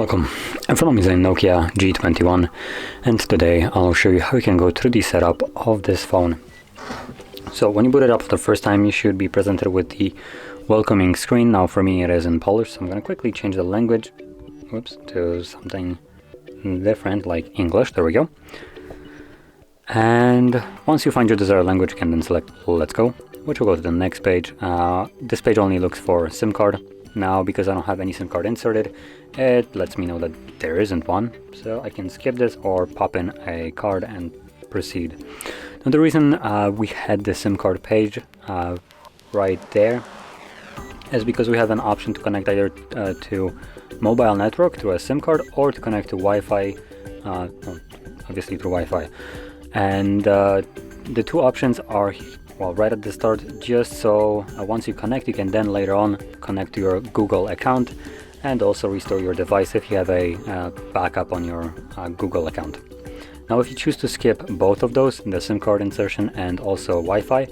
Welcome, in front of me is a Nokia G21 and today I'll show you how you can go through the setup of this phone. So when you boot it up for the first time you should be presented with the welcoming screen. Now for me it is in Polish, so I'm going to quickly change the language to something different like English. There we go. And once you find your desired language you can then select let's go, which will go to the next page. This page only looks for SIM card. Now because I don't have any SIM card inserted, it lets me know that there isn't one, so I can skip this or pop in a card and proceed. Now the reason we had the SIM card page right there is because we have an option to connect either to mobile network through a SIM card or to connect to Wi-Fi, obviously through Wi-Fi. And the two options are right at the start, just so once you connect you can then later on connect to your Google account and also restore your device if you have a backup on your Google account. Now if you choose to skip both of those, the SIM card insertion and also Wi-Fi,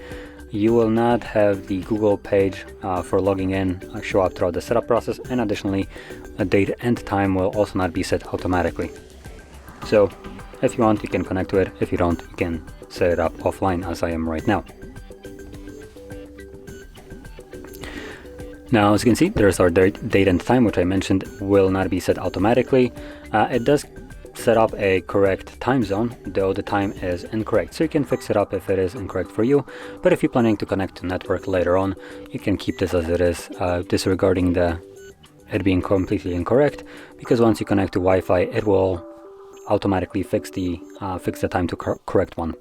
you will not have the Google page for logging in show up throughout the setup process, and additionally a date and time will also not be set automatically. So if you want you can connect to it, if you don't you can set it up offline as I am right now. Now as you can see there's our date and time, which I mentioned will not be set automatically. It does set up a correct time zone, though the time is incorrect, so you can fix it up if it is incorrect for you. But if you're planning to connect to network later on you can keep this as it is, disregarding it being completely incorrect, because once you connect to Wi-Fi it will automatically fix the time to correct one.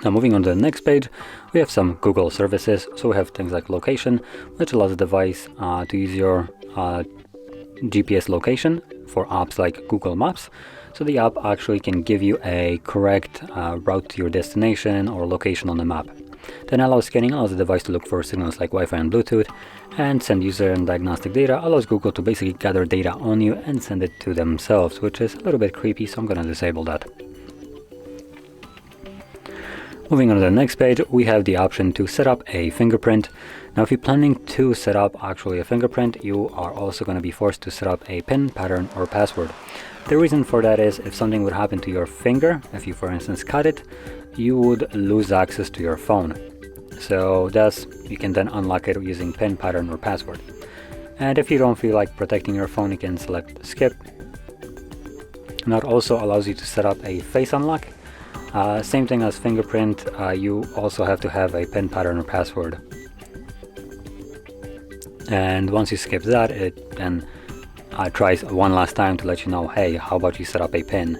Now moving on to the next page, we have some Google services. So we have things like location, which allows the device to use your GPS location for apps like Google Maps. So the app actually can give you a correct route to your destination or location on the map. Then allows scanning, allows the device to look for signals like Wi-Fi and Bluetooth, and send user and diagnostic data, allows Google to basically gather data on you and send it to themselves, which is a little bit creepy, so I'm going to disable that. Moving on to the next page, we have the option to set up a fingerprint. Now if you're planning to set up actually a fingerprint, you are also going to be forced to set up a PIN, pattern or password. The reason for that is if something would happen to your finger, if you for instance cut it, you would lose access to your phone. So thus you can then unlock it using PIN, pattern or password. And if you don't feel like protecting your phone, you can select skip. And that also allows you to set up a face unlock. Same thing as fingerprint, you also have to have a PIN, pattern or password. And once you skip that, it then tries one last time to let you know, hey, how about you set up a PIN?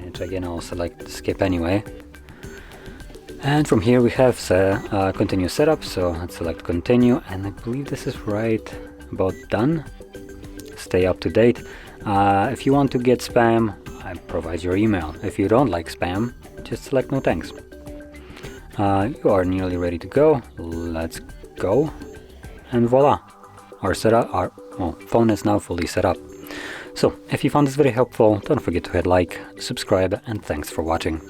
Which again I'll select skip anyway. And from here we have continue setup, so let's select continue, and I believe this is right about done. Stay up to date. If you want to get spam, I provide your email. If you don't like spam, just select no thanks. You are nearly ready to go. Let's go. And voila, our phone is now fully set up. So if you found this video helpful, don't forget to hit like, subscribe, and thanks for watching.